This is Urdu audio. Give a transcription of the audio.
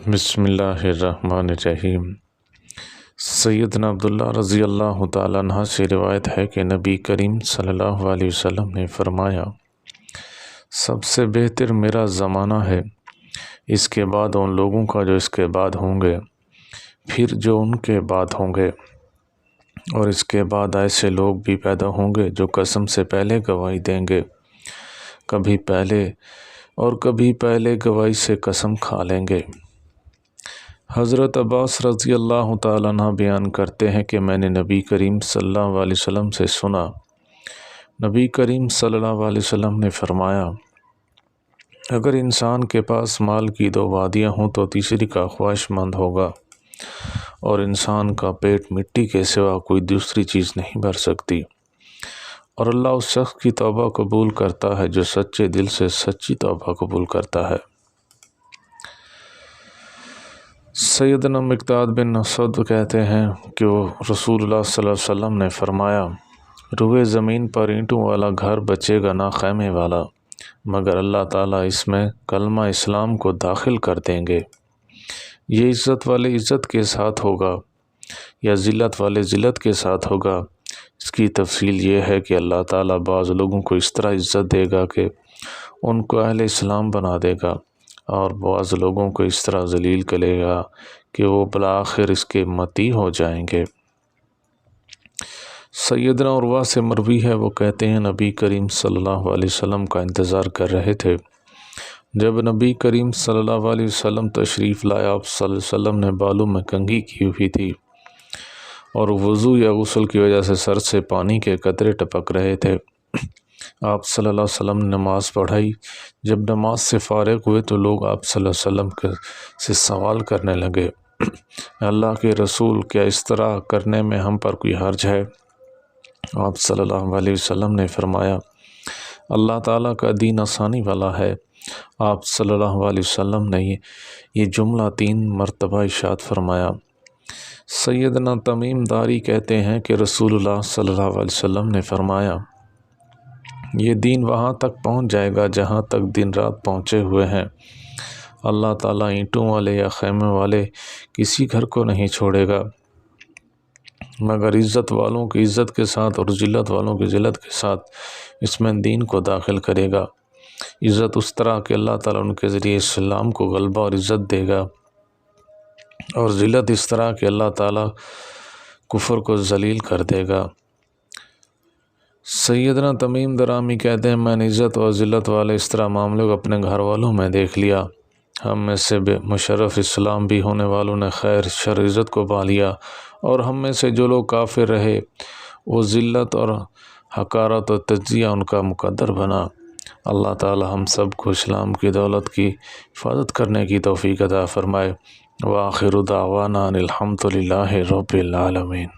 بسم اللہ الرحمن الرحیم۔ سیدنا عبداللہ رضی اللہ تعالیٰ عنہ سے روایت ہے کہ نبی کریم صلی اللہ علیہ وسلم نے فرمایا، سب سے بہتر میرا زمانہ ہے، اس کے بعد ان لوگوں کا جو اس کے بعد ہوں گے، پھر جو ان کے بعد ہوں گے، اور اس کے بعد ایسے لوگ بھی پیدا ہوں گے جو قسم سے پہلے گواہی دیں گے، کبھی پہلے گواہی سے قسم کھا لیں گے۔ حضرت عباس رضی اللہ تعالیٰ عنہ بیان کرتے ہیں کہ میں نے نبی کریم صلی اللہ علیہ وسلم سے سنا، نبی کریم صلی اللہ علیہ وسلم نے فرمایا، اگر انسان کے پاس مال کی 2 وادیاں ہوں تو تیسری کا خواہش مند ہوگا، اور انسان کا پیٹ مٹی کے سوا کوئی دوسری چیز نہیں بھر سکتی، اور اللہ اس شخص کی توبہ قبول کرتا ہے جو سچے دل سے سچی توبہ قبول کرتا ہے۔ سیدنا مقداد بن اسود کہتے ہیں کہ رسول اللہ صلی اللہ علیہ وسلم نے فرمایا، روئے زمین پر اینٹوں والا گھر بچے گا نہ خیمے والا، مگر اللہ تعالیٰ اس میں کلمہ اسلام کو داخل کر دیں گے۔ یہ عزت والے عزت کے ساتھ ہوگا یا ذلت والے ذلت کے ساتھ ہوگا۔ اس کی تفصیل یہ ہے کہ اللہ تعالیٰ بعض لوگوں کو اس طرح عزت دے گا کہ ان کو اہل اسلام بنا دے گا، اور بعض لوگوں کو اس طرح ذلیل کرے گا کہ وہ بالآخر اس کے مطیع ہو جائیں گے۔ سیدنا عروہ سے مروی ہے، وہ کہتے ہیں نبی کریم صلی اللہ علیہ وسلم کا انتظار کر رہے تھے۔ جب نبی کریم صلی اللہ علیہ وسلم تشریف لائے، آپ صلی اللہ علیہ وسلم نے بالوں میں کنگھی کی ہوئی تھی، اور وضو یا غسل کی وجہ سے سر سے پانی کے قطرے ٹپک رہے تھے۔ آپ صلی اللہ علیہ وسلم نے نماز پڑھائی۔ جب نماز سے فارغ ہوئے تو لوگ آپ صلی اللہ علیہ وسلم سے سوال کرنے لگے، اللہ کے رسول، کیا اس طرح کرنے میں ہم پر کوئی حرج ہے؟ آپ صلی اللہ علیہ وسلم نے فرمایا، اللہ تعالیٰ کا دین آسانی والا ہے۔ آپ صلی اللہ علیہ وسلم نے یہ جملہ 3 مرتبہ ارشاد فرمایا۔ سیدنا تمیم داری کہتے ہیں کہ رسول اللہ صلی اللہ علیہ وسلم نے فرمایا، یہ دین وہاں تک پہنچ جائے گا جہاں تک دن رات پہنچے ہوئے ہیں۔ اللہ تعالیٰ اینٹوں والے یا خیمے والے کسی گھر کو نہیں چھوڑے گا، مگر عزت والوں کی عزت کے ساتھ اور ذلت والوں کی ذلت کے ساتھ اس میں دین کو داخل کرے گا۔ عزت اس طرح کہ اللہ تعالیٰ ان کے ذریعے اسلام کو غلبہ اور عزت دے گا، اور ذلت اس طرح کہ اللہ تعالیٰ کفر کو ذلیل کر دے گا۔ سیدنا تمیم درامی کہتے ہیں، میں نے عزت و ذلت والے اس طرح معاملے کو اپنے گھر والوں میں دیکھ لیا۔ ہم میں سے بے مشرف اسلام بھی ہونے والوں نے خیر شر عزت کو پا لیا، اور ہم میں سے جو لوگ کافر رہے وہ ذلت اور حقارت و تجزیہ ان کا مقدر بنا۔ اللہ تعالی ہم سب کو اسلام کی دولت کی حفاظت کرنے کی توفیق عطا فرمائے۔ وآخر دعوانا ان الحمد للہ رب العالمین۔